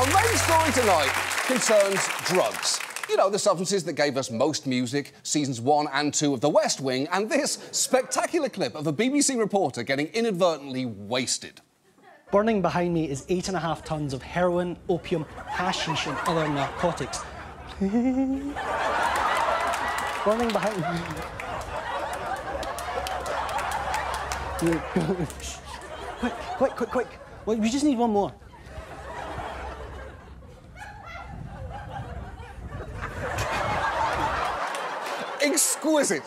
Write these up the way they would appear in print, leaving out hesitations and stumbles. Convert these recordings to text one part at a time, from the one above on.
Our main story tonight concerns drugs. You know, the substances that gave us most music, seasons 1 and 2 of The West Wing, and this spectacular clip of a BBC reporter getting inadvertently wasted. Burning behind me is 8.5 tons of heroin, opium, hashish and other narcotics. Burning behind me. Quick. Well, we just need one more. Exquisite.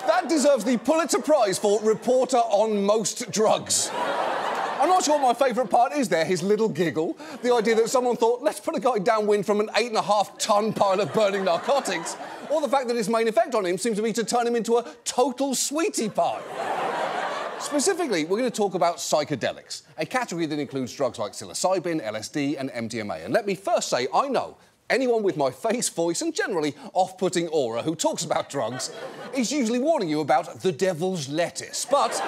That deserves the Pulitzer Prize for reporter on most drugs. I'm not sure what my favourite part is there, his little giggle. The idea that someone thought, let's put a guy downwind from an 8.5-ton pile of burning narcotics. Or the fact that his main effect on him seems to be to turn him into a total sweetie pie. Specifically, we're going to talk about psychedelics, a category that includes drugs like psilocybin, LSD and MDMA. And let me first say, I know anyone with my face, voice and generally off-putting aura who talks about drugs is usually warning you about the devil's lettuce. But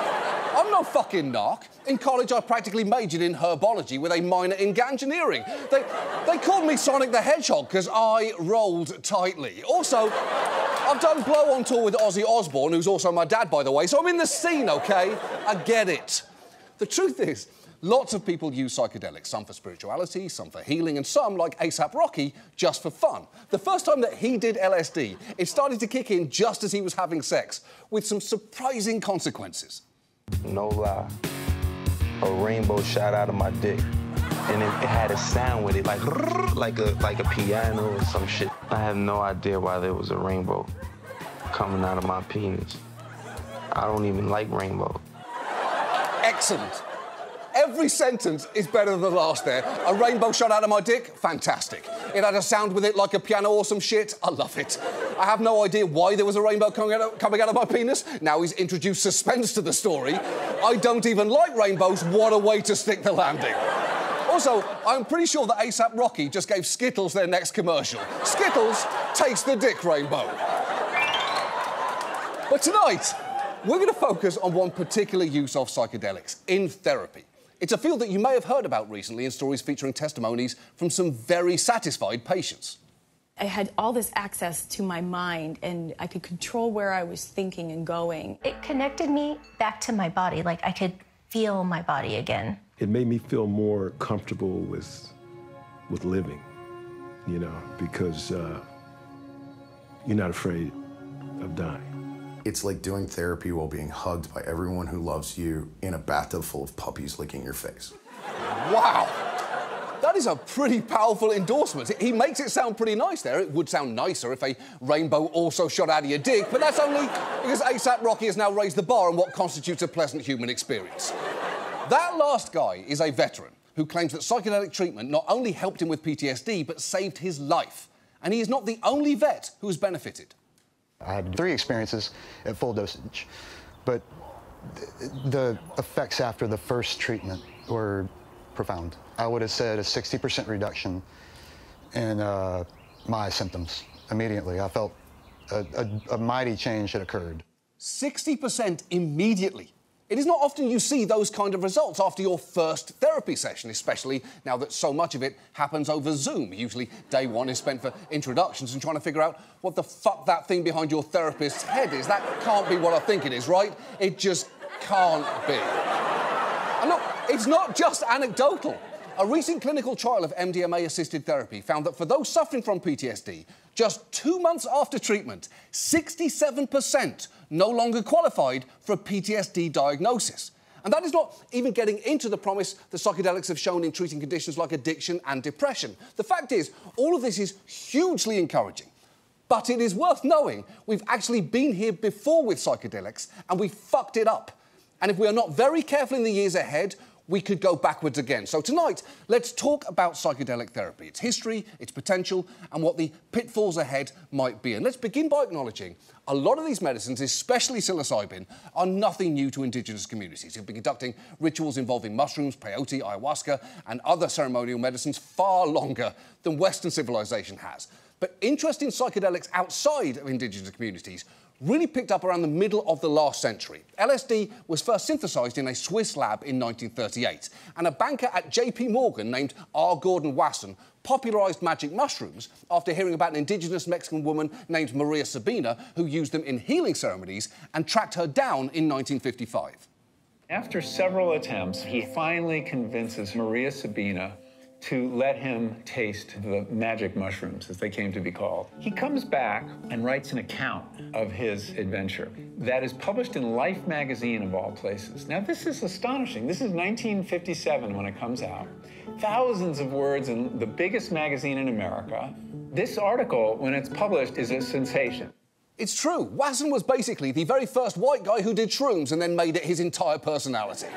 I'm no fucking narc. In college, I practically majored in herbology with a minor in gangineering. They called me Sonic the Hedgehog because I rolled tightly. Also, I've done Blow on tour with Ozzy Osbourne, who's also my dad, by the way, so I'm in the scene, OK? I get it. The truth is, lots of people use psychedelics, some for spirituality, some for healing, and some, like A$AP Rocky, just for fun. The first time that he did LSD, it started to kick in just as he was having sex, with some surprising consequences. No lie, a rainbow shot out of my dick. And it had a sound with it, like a piano or some shit. I have no idea why there was a rainbow coming out of my penis. I don't even like rainbow. Excellent. Every sentence is better than the last there. A rainbow shot out of my dick? Fantastic. It had a sound with it like a piano or some shit? I love it. I have no idea why there was a rainbow coming out of my penis. Now he's introduced suspense to the story. I don't even like rainbows. What a way to stick the landing. Also, I'm pretty sure that A$AP Rocky just gave Skittles their next commercial. Skittles takes the dick rainbow. But tonight, we're going to focus on one particular use of psychedelics in therapy. It's a field that you may have heard about recently in stories featuring testimonies from some very satisfied patients. I had all this access to my mind, and I could control where I was thinking and going. It connected me back to my body, like I could feel my body again. It made me feel more comfortable with living, you know, because you're not afraid of dying. It's like doing therapy while being hugged by everyone who loves you in a bathtub full of puppies licking your face. Wow! That is a pretty powerful endorsement. He makes it sound pretty nice there. It would sound nicer if a rainbow also shot out of your dick, but that's only because A$AP Rocky has now raised the bar on what constitutes a pleasant human experience. That last guy is a veteran who claims that psychedelic treatment not only helped him with PTSD, but saved his life. And he is not the only vet who has benefited. I had 3 experiences at full dosage, but the effects after the first treatment were profound. I would have said a 60% reduction in my symptoms immediately. I felt a mighty change had occurred. 60% immediately. It is not often you see those kind of results after your first therapy session, especially now that so much of it happens over Zoom. Usually day 1 is spent for introductions and trying to figure out what the fuck that thing behind your therapist's head is. That can't be what I think it is, right? It just can't be. And look, it's not just anecdotal. A recent clinical trial of MDMA-assisted therapy found that for those suffering from PTSD, just 2 months after treatment, 67% no longer qualified for a PTSD diagnosis. And that is not even getting into the promise that psychedelics have shown in treating conditions like addiction and depression. The fact is, all of this is hugely encouraging. But it is worth knowing we've actually been here before with psychedelics and we fucked it up. And if we are not very careful in the years ahead, we could go backwards again. So tonight, let's talk about psychedelic therapy, its history, its potential, and what the pitfalls ahead might be. And let's begin by acknowledging a lot of these medicines, especially psilocybin, are nothing new to indigenous communities who've been conducting rituals involving mushrooms, peyote, ayahuasca, and other ceremonial medicines far longer than Western civilization has. But interest in psychedelics outside of indigenous communities really picked up around the middle of the last century. LSD was first synthesised in a Swiss lab in 1938, and a banker at JP Morgan named R. Gordon Wasson popularised magic mushrooms after hearing about an indigenous Mexican woman named Maria Sabina who used them in healing ceremonies and tracked her down in 1955. After several attempts, he finally convinces Maria Sabina to let him taste the magic mushrooms, as they came to be called. He comes back and writes an account of his adventure that is published in Life magazine, of all places. Now, this is astonishing. This is 1957 when it comes out. Thousands of words in the biggest magazine in America. This article, when it's published, is a sensation. It's true. Wasson was basically the very first white guy who did shrooms and then made it his entire personality.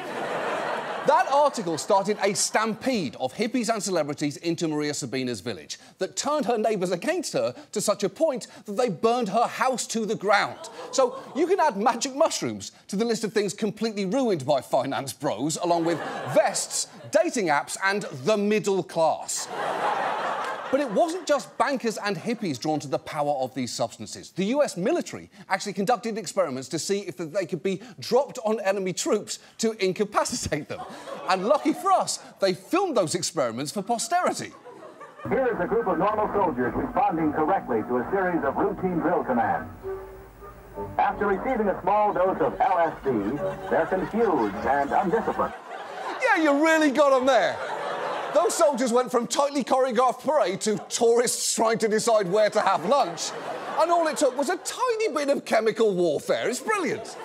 That article started a stampede of hippies and celebrities into Maria Sabina's village that turned her neighbours against her to such a point that they burned her house to the ground. So you can add magic mushrooms to the list of things completely ruined by finance bros, along with vests, dating apps and the middle class. But it wasn't just bankers and hippies drawn to the power of these substances. The US military actually conducted experiments to see if they could be dropped on enemy troops to incapacitate them. And lucky for us, they filmed those experiments for posterity. Here is a group of normal soldiers responding correctly to a series of routine drill commands. After receiving a small dose of LSD, they're confused and undisciplined. Yeah, you really got them there. Those soldiers went from tightly choreographed parade to tourists trying to decide where to have lunch, and all it took was a tiny bit of chemical warfare. It's brilliant.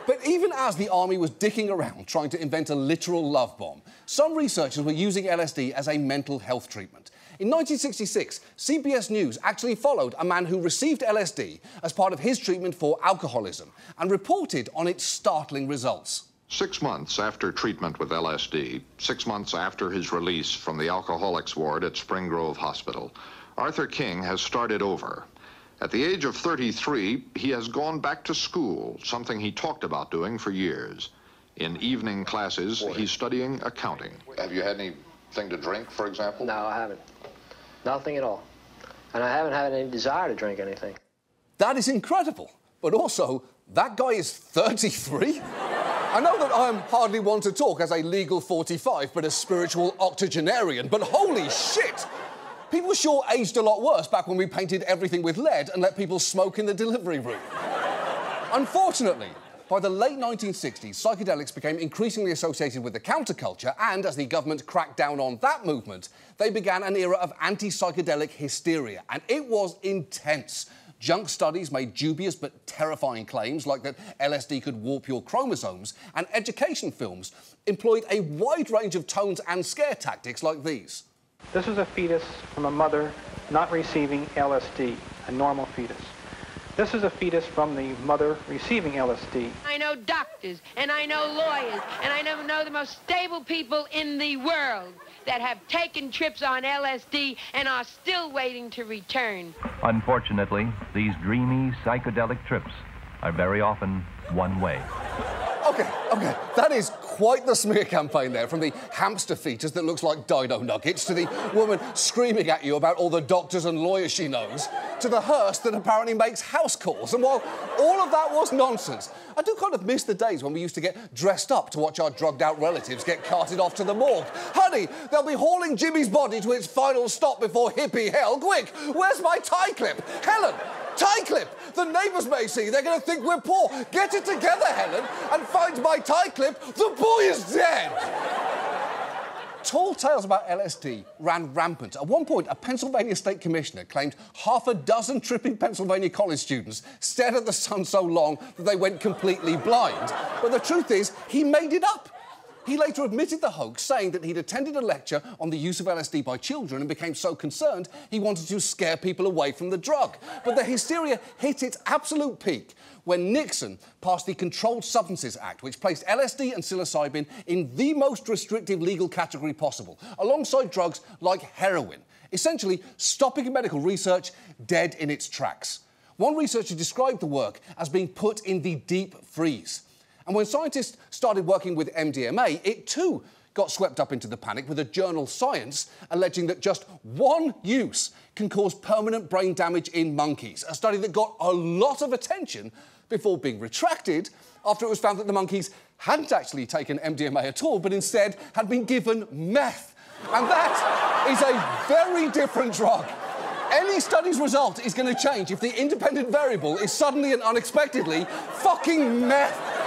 But even as the army was dicking around trying to invent a literal love bomb, some researchers were using LSD as a mental health treatment. In 1966, CBS News actually followed a man who received LSD as part of his treatment for alcoholism and reported on its startling results. 6 months after treatment with LSD, 6 months after his release from the alcoholics ward at Spring Grove Hospital, Arthur King has started over. At the age of 33, he has gone back to school, something he talked about doing for years. In evening classes, he's studying accounting. Have you had anything to drink, for example? No, I haven't. Nothing at all. And I haven't had any desire to drink anything. That is incredible. But also, that guy is 33? I know that I'm hardly one to talk as a legal 45, but a spiritual octogenarian, but holy shit! People sure aged a lot worse back when we painted everything with lead and let people smoke in the delivery room. Unfortunately, by the late 1960s, psychedelics became increasingly associated with the counterculture, and as the government cracked down on that movement, they began an era of anti-psychedelic hysteria, and it was intense. Junk studies made dubious but terrifying claims like that LSD could warp your chromosomes, and education films employed a wide range of tones and scare tactics like these. This is a fetus from a mother not receiving LSD, a normal fetus. This is a fetus from the mother receiving LSD. I know doctors, and I know lawyers, and I know the most stable people in the world that have taken trips on LSD and are still waiting to return. Unfortunately, these dreamy psychedelic trips are very often one way. OK, that is quite the smear campaign there, from the hamster fetus that looks like dino nuggets to the woman screaming at you about all the doctors and lawyers she knows, to the hearse that apparently makes house calls. And while all of that was nonsense, I do kind of miss the days when we used to get dressed up to watch our drugged-out relatives get carted off to the morgue. Honey, they'll be hauling Jimmy's body to its final stop before hippie hell. Quick, where's my tie clip? Helen! Tie clip! The neighbours may see. They're going to think we're poor. Get it together, Helen, and find my tie clip. The boy is dead! Tall tales about LSD ran rampant. At one point, a Pennsylvania state commissioner claimed 6 tripping Pennsylvania college students stared at the sun so long that they went completely blind. But the truth is, he made it up. He later admitted the hoax, saying that he'd attended a lecture on the use of LSD by children and became so concerned he wanted to scare people away from the drug. But the hysteria hit its absolute peak when Nixon passed the Controlled Substances Act, which placed LSD and psilocybin in the most restrictive legal category possible, alongside drugs like heroin, essentially stopping medical research dead in its tracks. One researcher described the work as being put in the deep freeze. And when scientists started working with MDMA, it too got swept up into the panic, with a journal Science alleging that just one use can cause permanent brain damage in monkeys, a study that got a lot of attention before being retracted after it was found that the monkeys hadn't actually taken MDMA at all, but instead had been given meth. And that is a very different drug. Any study's result is going to change if the independent variable is suddenly and unexpectedly fucking meth.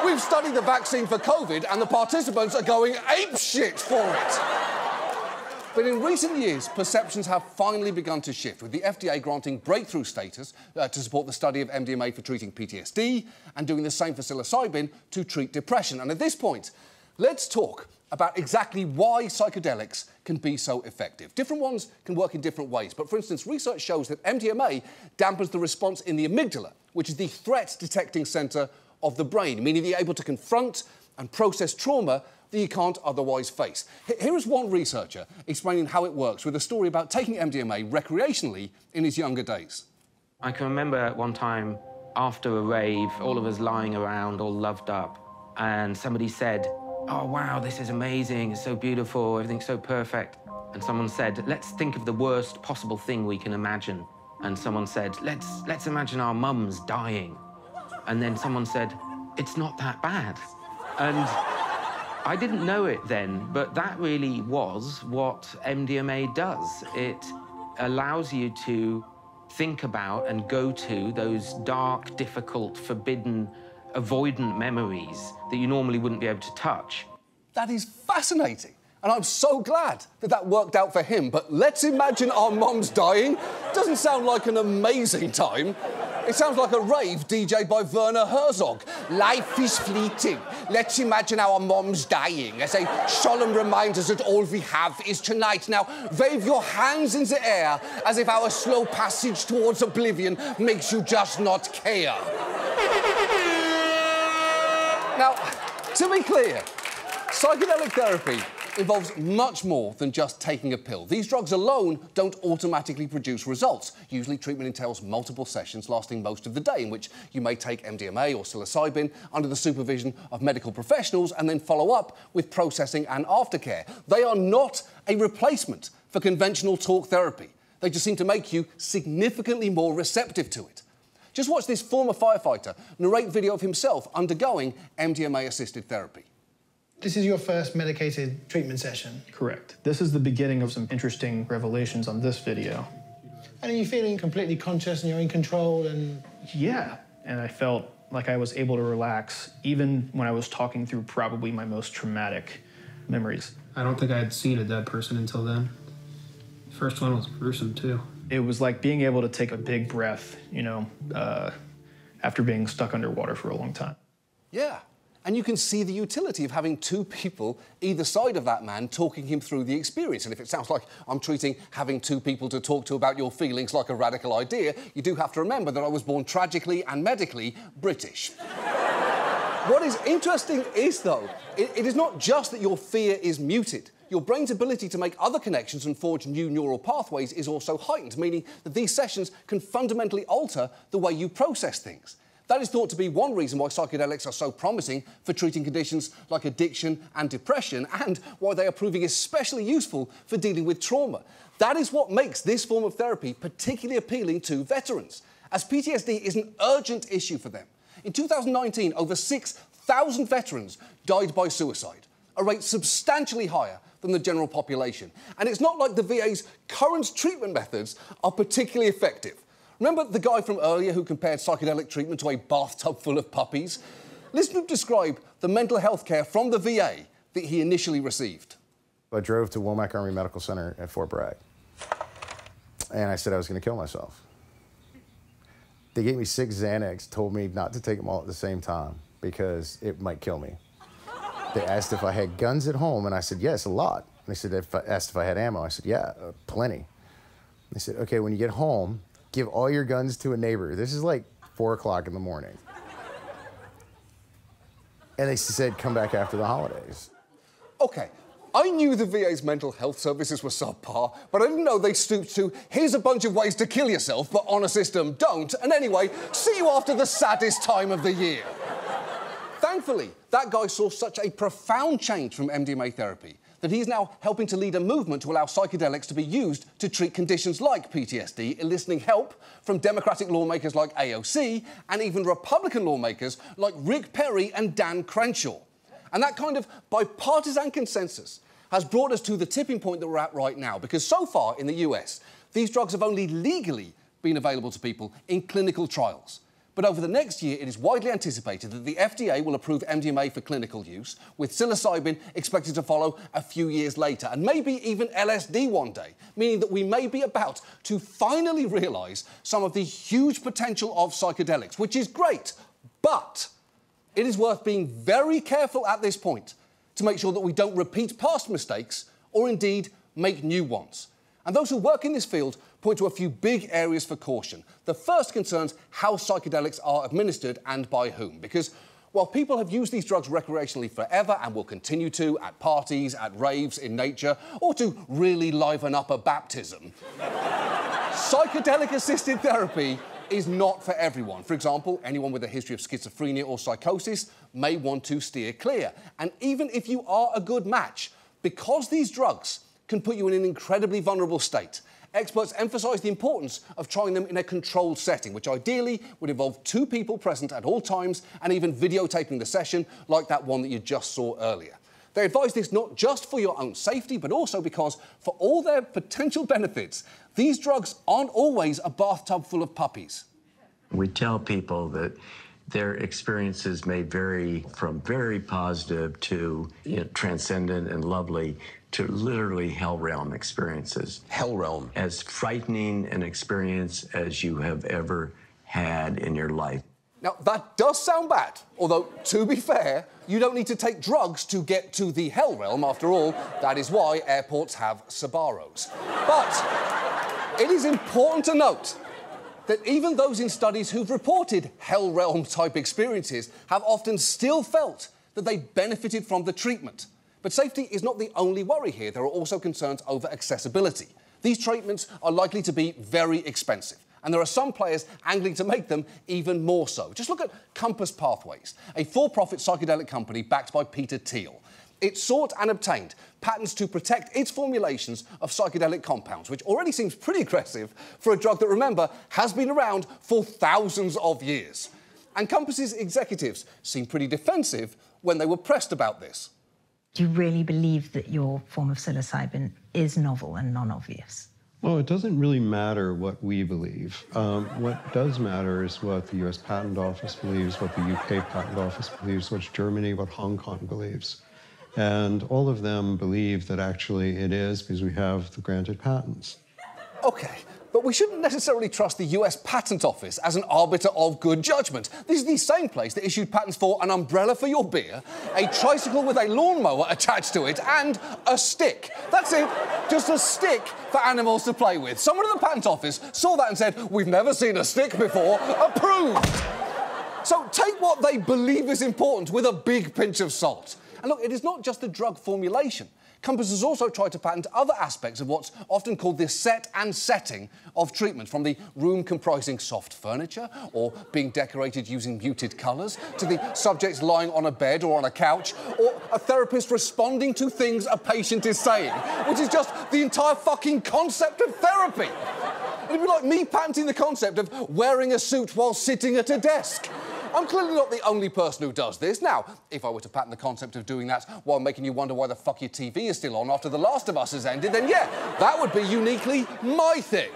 We've studied the vaccine for COVID, and the participants are going apeshit for it. But in recent years, perceptions have finally begun to shift, with the FDA granting breakthrough status to support the study of MDMA for treating PTSD and doing the same for psilocybin to treat depression. And at this point, let's talk about exactly why psychedelics can be so effective. Different ones can work in different ways, but for instance, research shows that MDMA dampens the response in the amygdala, which is the threat-detecting centre of the brain, meaning that you're able to confront and process trauma that you can't otherwise face. Here is one researcher explaining how it works with a story about taking MDMA recreationally in his younger days. I can remember one time after a rave, all of us lying around, all loved up, and somebody said, "Oh, wow, this is amazing, it's so beautiful, everything's so perfect." And someone said, "Let's think of the worst possible thing we can imagine." And someone said, let's imagine our mums dying." And then someone said, "It's not that bad." And I didn't know it then, but that really was what MDMA does. It allows you to think about and go to those dark, difficult, forbidden, avoidant memories that you normally wouldn't be able to touch. That is fascinating. And I'm so glad that that worked out for him. But let's imagine our mums dying. Doesn't sound like an amazing time. It sounds like a rave DJ'd by Werner Herzog. Life is fleeting. Let's imagine our moms dying as a solemn reminder that all we have is tonight. Now, wave your hands in the air as if our slow passage towards oblivion makes you just not care. Now, to be clear, psychedelic therapy involves much more than just taking a pill. These drugs alone don't automatically produce results. Usually, treatment entails multiple sessions lasting most of the day, in which you may take MDMA or psilocybin under the supervision of medical professionals and then follow up with processing and aftercare. They are not a replacement for conventional talk therapy. They just seem to make you significantly more receptive to it. Just watch this former firefighter narrate video of himself undergoing MDMA-assisted therapy. This is your first medicated treatment session? Correct. This is the beginning of some interesting revelations on this video. And are you feeling completely conscious and you're in control and... Yeah, and I felt like I was able to relax even when I was talking through probably my most traumatic memories. I don't think I had seen a dead person until then. The first one was gruesome, too. It was like being able to take a big breath, you know, after being stuck underwater for a long time. Yeah. And you can see the utility of having two people either side of that man talking him through the experience. And if it sounds like I'm treating having two people to talk to about your feelings like a radical idea, you do have to remember that I was born tragically and medically British. What is interesting is, though, it is not just that your fear is muted. Your brain's ability to make other connections and forge new neural pathways is also heightened, meaning that these sessions can fundamentally alter the way you process things. That is thought to be one reason why psychedelics are so promising for treating conditions like addiction and depression, and why they are proving especially useful for dealing with trauma. That is what makes this form of therapy particularly appealing to veterans, as PTSD is an urgent issue for them. In 2019, over 6,000 veterans died by suicide, a rate substantially higher than the general population. And it's not like the VA's current treatment methods are particularly effective. Remember the guy from earlier who compared psychedelic treatment to a bathtub full of puppies? Listen to him describe the mental health care from the VA that he initially received. I drove to Womack Army Medical Center at Fort Bragg, and I said I was going to kill myself. They gave me 6 Xanax, told me not to take them all at the same time because it might kill me. They asked if I had guns at home, and I said, yes, a lot. They said, asked if I had ammo. I said, yeah, plenty. They said, okay, when you get home, give all your guns to a neighbor. This is like 4 o'clock in the morning. And they said, come back after the holidays. OK, I knew the VA's mental health services were subpar, but I didn't know they stooped to, here's a bunch of ways to kill yourself, but on a system, don't. And anyway, see you after the saddest time of the year. Thankfully, Thankfully, that guy saw such a profound change from MDMA therapy that he's now helping to lead a movement to allow psychedelics to be used to treat conditions like PTSD, eliciting help from Democratic lawmakers like AOC and even Republican lawmakers like Rick Perry and Dan Crenshaw. And that kind of bipartisan consensus has brought us to the tipping point that we're at right now, because so far in the US, these drugs have only legally been available to people in clinical trials. But over the next year, it is widely anticipated that the FDA will approve MDMA for clinical use, with psilocybin expected to follow a few years later, and maybe even LSD one day, meaning that we may be about to finally realise some of the huge potential of psychedelics, which is great, but it is worth being very careful at this point to make sure that we don't repeat past mistakes or indeed make new ones. And those who work in this field point to a few big areas for caution. The first concerns how psychedelics are administered and by whom, because while people have used these drugs recreationally forever and will continue to at parties, at raves, in nature, or to really liven up a baptism, psychedelic-assisted therapy is not for everyone. For example, anyone with a history of schizophrenia or psychosis may want to steer clear. And even if you are a good match, because these drugs can put you in an incredibly vulnerable state, experts emphasise the importance of trying them in a controlled setting, which ideally would involve 2 people present at all times and even videotaping the session, like that one that you just saw earlier. They advise this not just for your own safety, but also because, for all their potential benefits, these drugs aren't always a bathtub full of puppies. We tell people that their experiences may vary from very positive to transcendent and lovely to literally hell realm experiences. Hell realm. As frightening an experience as you have ever had in your life. Now, that does sound bad, although, to be fair, you don't need to take drugs to get to the hell realm. After all, that is why airports have Sabaros. But it is important to note that even those in studies who've reported hell realm type experiences have often still felt that they benefited from the treatment. But safety is not the only worry here. There are also concerns over accessibility. These treatments are likely to be very expensive, and there are some players angling to make them even more so. Just look at Compass Pathways, a for-profit psychedelic company backed by Peter Thiel. It sought and obtained patents to protect its formulations of psychedelic compounds, which already seems pretty aggressive for a drug that, remember, has been around for thousands of years. And Compass's executives seemed pretty defensive when they were pressed about this. Do you really believe that your form of psilocybin is novel and non-obvious? Well, it doesn't really matter what we believe. What does matter is what the US Patent Office believes, what the UK Patent Office believes, what Germany, what Hong Kong believes. And all of them believe that actually it is because we have the granted patents. OK, but we shouldn't necessarily trust the US Patent Office as an arbiter of good judgment. This is the same place that issued patents for an umbrella for your beer, a tricycle with a lawnmower attached to it, and a stick. That's it, just a stick for animals to play with. Someone at the Patent Office saw that and said, "We've never seen a stick before, approved." So take what they believe is important with a big pinch of salt. And look, it is not just the drug formulation. Compass has also tried to patent other aspects of what's often called the set and setting of treatment, from the room comprising soft furniture or being decorated using muted colours, to the subjects lying on a bed or on a couch, or a therapist responding to things a patient is saying, which is just the entire fucking concept of therapy. It'd be like me patenting the concept of wearing a suit while sitting at a desk. I'm clearly not the only person who does this. Now, if I were to patent the concept of doing that while making you wonder why the fuck your TV is still on after The Last of Us has ended, then yeah, that would be uniquely my thing.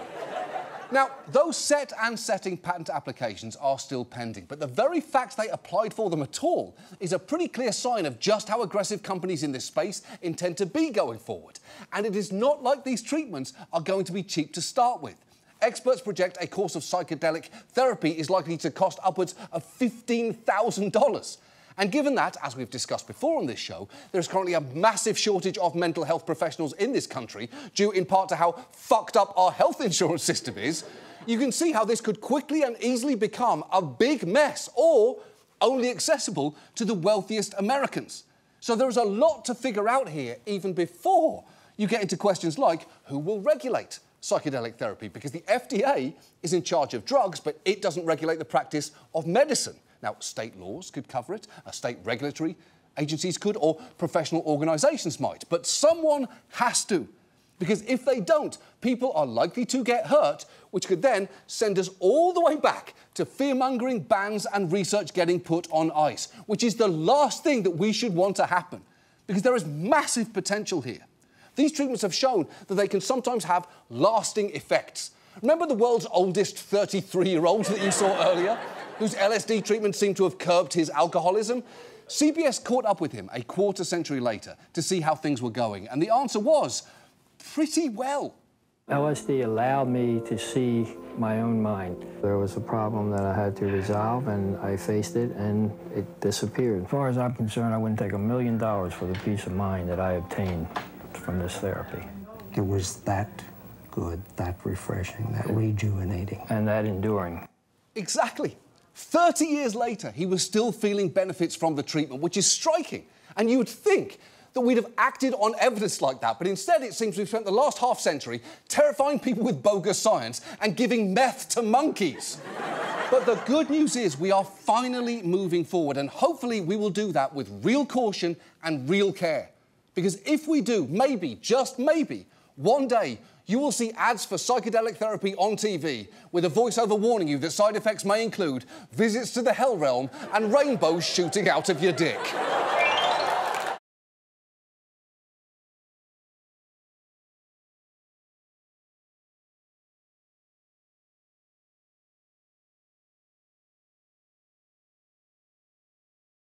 Now, those set and setting patent applications are still pending, but the very fact they applied for them at all is a pretty clear sign of just how aggressive companies in this space intend to be going forward. And it is not like these treatments are going to be cheap to start with. Experts project a course of psychedelic therapy is likely to cost upwards of $15,000. And given that, as we've discussed before on this show, there's currently a massive shortage of mental health professionals in this country, due in part to how fucked up our health insurance system is, you can see how this could quickly and easily become a big mess, or only accessible to the wealthiest Americans. So there is a lot to figure out here, even before you get into questions like, who will regulate psychedelic therapy? Because the FDA is in charge of drugs, but it doesn't regulate the practice of medicine. Now, state laws could cover it, state regulatory agencies could, or professional organisations might. But someone has to. Because if they don't, people are likely to get hurt, which could then send us all the way back to fear-mongering, bans and research getting put on ice, which is the last thing that we should want to happen. Because there is massive potential here. These treatments have shown that they can sometimes have lasting effects. Remember the world's oldest 33-year-old that you saw earlier, whose LSD treatment seemed to have curbed his alcoholism? CBS caught up with him a quarter century later to see how things were going, and the answer was pretty well. LSD allowed me to see my own mind. There was a problem that I had to resolve, and I faced it, and it disappeared. As far as I'm concerned, I wouldn't take $1 million for the peace of mind that I obtained from this therapy. It was that good, that refreshing, that rejuvenating. And that enduring. Exactly. 30 years later, he was still feeling benefits from the treatment, which is striking. And you would think that we'd have acted on evidence like that, but instead it seems we've spent the last half-century terrifying people with bogus science and giving meth to monkeys. But the good news is we are finally moving forward, and hopefully we will do that with real caution and real care. Because if we do, maybe, just maybe, one day you will see ads for psychedelic therapy on TV with a voiceover warning you that side effects may include visits to the hell realm and rainbows shooting out of your dick.